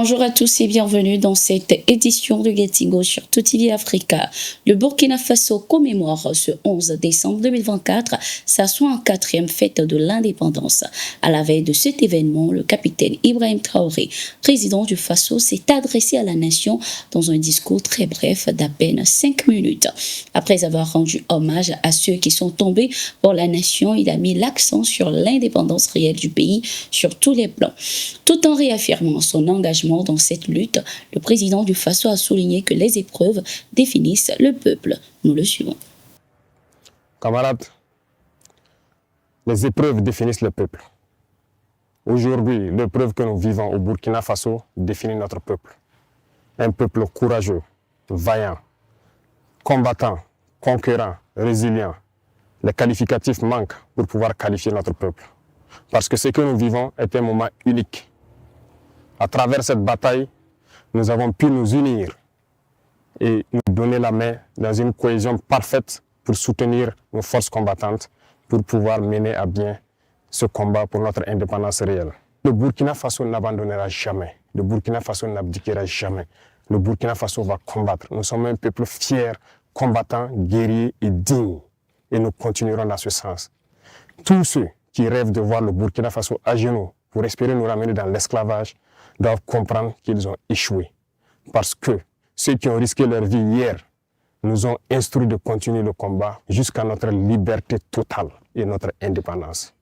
Bonjour à tous et bienvenue dans cette édition de Getingo sur TOTV Africa. Le Burkina Faso commémore ce 11 décembre 2024 sa 64e fête de l'indépendance. À la veille de cet événement, le capitaine Ibrahim Traoré, président du Faso, s'est adressé à la nation dans un discours très bref d'à peine 5 minutes. Après avoir rendu hommage à ceux qui sont tombés pour la nation, il a mis l'accent sur l'indépendance réelle du pays sur tous les plans. Tout en réaffirmant son engagement dans cette lutte, le président du Faso a souligné que les épreuves définissent le peuple. Nous le suivons. Camarades, les épreuves définissent le peuple. Aujourd'hui, l'épreuve que nous vivons au Burkina Faso définit notre peuple. Un peuple courageux, vaillant, combattant, conquérant, résilient. Les qualificatifs manquent pour pouvoir qualifier notre peuple. Parce que ce que nous vivons est un moment unique. À travers cette bataille, nous avons pu nous unir et nous donner la main dans une cohésion parfaite pour soutenir nos forces combattantes pour pouvoir mener à bien ce combat pour notre indépendance réelle. Le Burkina Faso n'abandonnera jamais. Le Burkina Faso n'abdiquera jamais. Le Burkina Faso va combattre. Nous sommes un peuple fier, combattant, guerrier et digne. Et nous continuerons dans ce sens. Tous ceux qui rêvent de voir le Burkina Faso à genoux pour espérer nous ramener dans l'esclavage doivent comprendre qu'ils ont échoué. Parce que ceux qui ont risqué leur vie hier nous ont instruits de continuer le combat jusqu'à notre liberté totale et notre indépendance.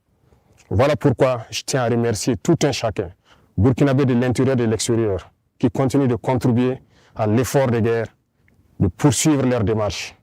Voilà pourquoi je tiens à remercier tout un chacun, burkinabé de l'intérieur et de l'extérieur, qui continuent de contribuer à l'effort de guerre, de poursuivre leur démarche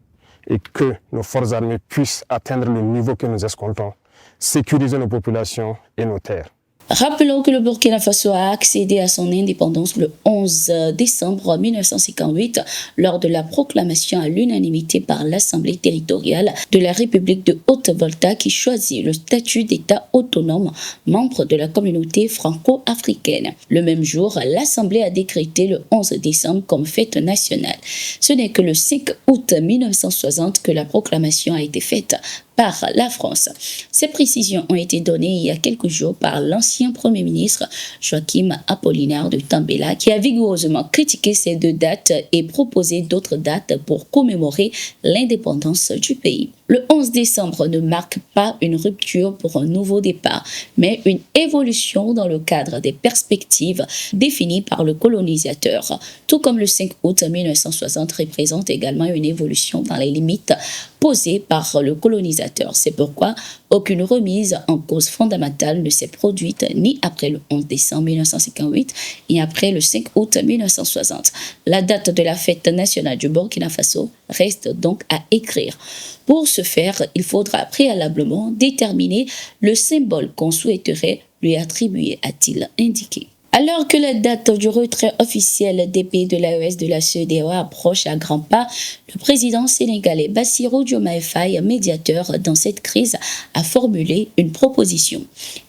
et que nos forces armées puissent atteindre le niveau que nous escomptons, sécuriser nos populations et nos terres. Rappelons que le Burkina Faso a accédé à son indépendance le 11 décembre 1958 lors de la proclamation à l'unanimité par l'Assemblée territoriale de la République de Haute-Volta qui choisit le statut d'État autonome membre de la communauté franco-africaine. Le même jour, l'Assemblée a décrété le 11 décembre comme fête nationale. Ce n'est que le 5 août 1960 que la proclamation a été faite par la France. Ces précisions ont été données il y a quelques jours par l'ancien Premier ministre Joachim Apollinaire de Tambela qui a vigoureusement critiqué ces deux dates et proposé d'autres dates pour commémorer l'indépendance du pays. Le 11 décembre ne marque pas une rupture pour un nouveau départ, mais une évolution dans le cadre des perspectives définies par le colonisateur. Tout comme le 5 août 1960 représente également une évolution dans les limites posées par le colonisateur. C'est pourquoi aucune remise en cause fondamentale ne s'est produite ni après le 11 décembre 1958 ni après le 5 août 1960. La date de la fête nationale du Burkina Faso reste donc à écrire. Pour ce faire, il faudra préalablement déterminer le symbole qu'on souhaiterait lui attribuer, a-t-il indiqué. Alors que la date du retrait officiel des pays de l'AES de la CEDEAO approche à grands pas, le président sénégalais Bassirou Diomaye Faye, médiateur dans cette crise, a formulé une proposition.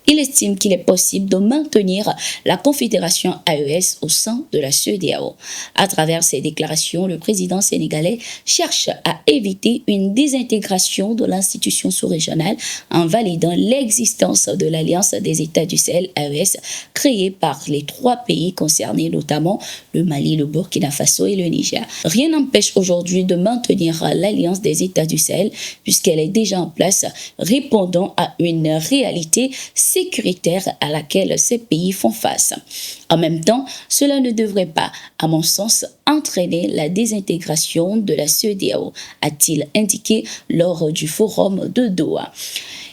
Il estime qu'il est possible de maintenir la confédération AES au sein de la CEDEAO. À travers ses déclarations, le président sénégalais cherche à éviter une désintégration de l'institution sous-régionale en validant l'existence de l'Alliance des États du Sahel AES créée par les trois pays concernés, notamment le Mali, le Burkina Faso et le Niger. Rien n'empêche aujourd'hui de maintenir l'Alliance des États du Sahel puisqu'elle est déjà en place, répondant à une réalité sécuritaire à laquelle ces pays font face. En même temps, cela ne devrait pas, à mon sens, entraîner la désintégration de la CEDEAO, a-t-il indiqué lors du forum de Doha.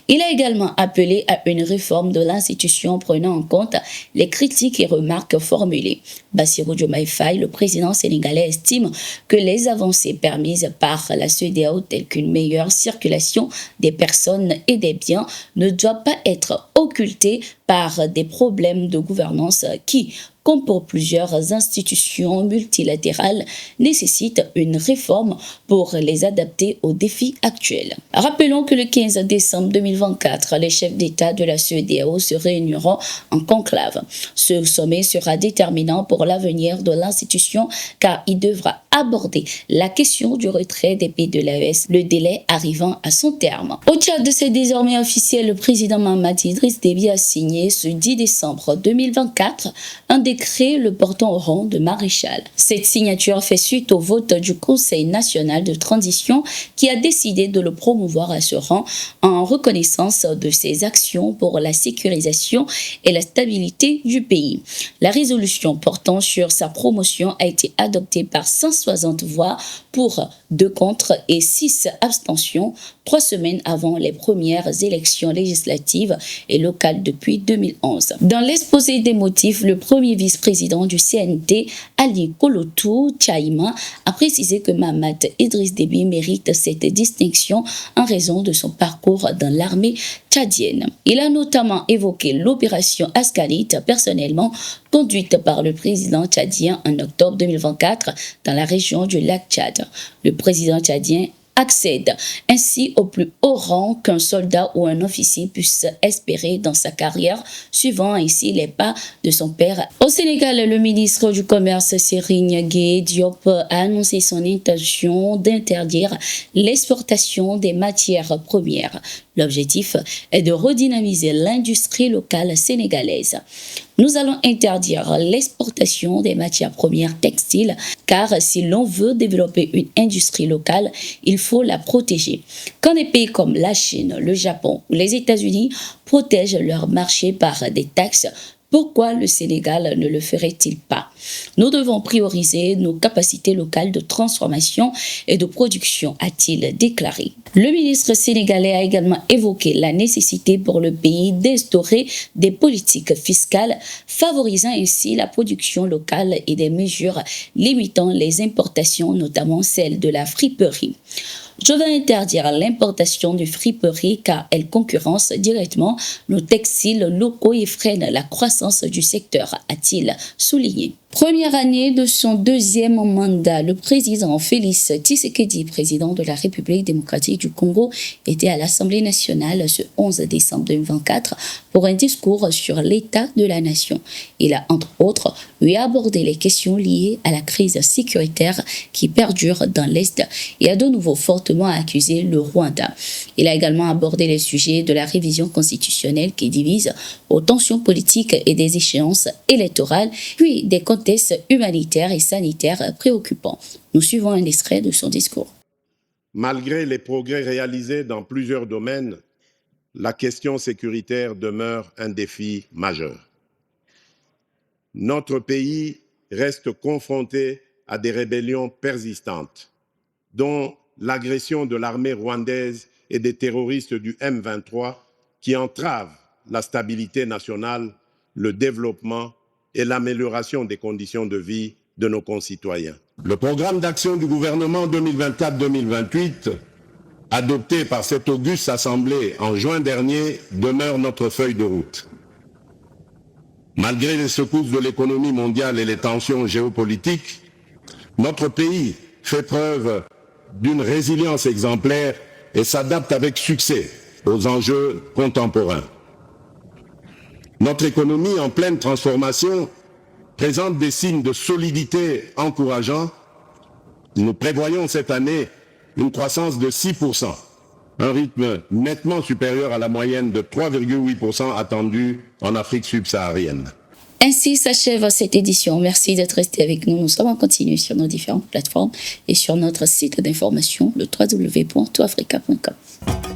Il a également appelé à une réforme de l'institution prenant en compte les critiques et remarques formulées. Bassirou Diomaye Faye, le président sénégalais, estime que les avancées permises par la CEDEAO, telles qu'une meilleure circulation des personnes et des biens, ne doivent pas être occultées par des problèmes de gouvernance qui, comme pour plusieurs institutions multilatérales, nécessitent une réforme pour les adapter aux défis actuels. Rappelons que le 15 décembre 2024, les chefs d'État de la CEDEAO se réuniront en conclave. Ce sommet sera déterminant pour l'avenir de l'institution car il devra aborder la question du retrait des pays de l'AES, le délai arrivant à son terme. Au Tchad, c'est désormais officiel, le président Mahamat Idriss Déby a signé ce 10 décembre 2024 un décret le portant au rang de maréchal. Cette signature fait suite au vote du Conseil national de transition qui a décidé de le promouvoir à ce rang en reconnaissance de ses actions pour la sécurisation et la stabilité du pays. La résolution portant sur sa promotion a été adoptée par 160 voix pour, 2 contre et 6 abstentions, 3 semaines avant les premières élections législatives et locales depuis 2011. Dans l'exposé des motifs, le premier vice-président du CNT, Ali Kolotou Tchaïma, a précisé que Mahamat Idriss Déby mérite cette distinction en raison de son parcours dans l'armée tchadienne. Il a notamment évoqué l'opération Ascalit, personnellement conduite par le président tchadien en octobre 2024 dans la région du lac Tchad. Le président tchadien accède ainsi au plus haut rang qu'un soldat ou un officier puisse espérer dans sa carrière, suivant ainsi les pas de son père. Au Sénégal, le ministre du Commerce, Serigne Gueye Diop, a annoncé son intention d'interdire l'exportation des matières premières. L'objectif est de redynamiser l'industrie locale sénégalaise. Nous allons interdire l'exportation des matières premières textiles car si l'on veut développer une industrie locale, il faut la protéger. Quand des pays comme la Chine, le Japon ou les États-Unis protègent leur marché par des taxes, pourquoi le Sénégal ne le ferait-il pas? Nous devons prioriser nos capacités locales de transformation et de production, a-t-il déclaré. Le ministre sénégalais a également évoqué la nécessité pour le pays d'instaurer des politiques fiscales favorisant ainsi la production locale et des mesures limitant les importations, notamment celles de la friperie. Je veux interdire l'importation de friperie car elle concurrence directement nos textiles locaux et freine la croissance du secteur, a-t-il souligné. Première année de son deuxième mandat, le président Félix Tshisekedi, président de la République démocratique du Congo, était à l'Assemblée nationale ce 11 décembre 2024 pour un discours sur l'état de la nation. Il a entre autres abordé les questions liées à la crise sécuritaire qui perdure dans l'Est et a de nouveau fortement accusé le Rwanda. Il a également abordé les sujets de la révision constitutionnelle qui divise aux tensions politiques et des échéances électorales, puis des contextes humanitaires et sanitaires préoccupants. Nous suivons un extrait de son discours. Malgré les progrès réalisés dans plusieurs domaines, la question sécuritaire demeure un défi majeur. Notre pays reste confronté à des rébellions persistantes, dont l'agression de l'armée rwandaise et des terroristes du M23 qui entravent la stabilité nationale, le développement et l'amélioration des conditions de vie de nos concitoyens. Le programme d'action du gouvernement 2024-2028, adopté par cette auguste Assemblée en juin dernier, demeure notre feuille de route. Malgré les secousses de l'économie mondiale et les tensions géopolitiques, notre pays fait preuve d'une résilience exemplaire et s'adapte avec succès aux enjeux contemporains. Notre économie en pleine transformation présente des signes de solidité encourageants. Nous prévoyons cette année une croissance de 6%, un rythme nettement supérieur à la moyenne de 3,8% attendue en Afrique subsaharienne. Ainsi s'achève cette édition. Merci d'être resté avec nous. Nous sommes en continu sur nos différentes plateformes et sur notre site d'information, le www.toutafrica.com.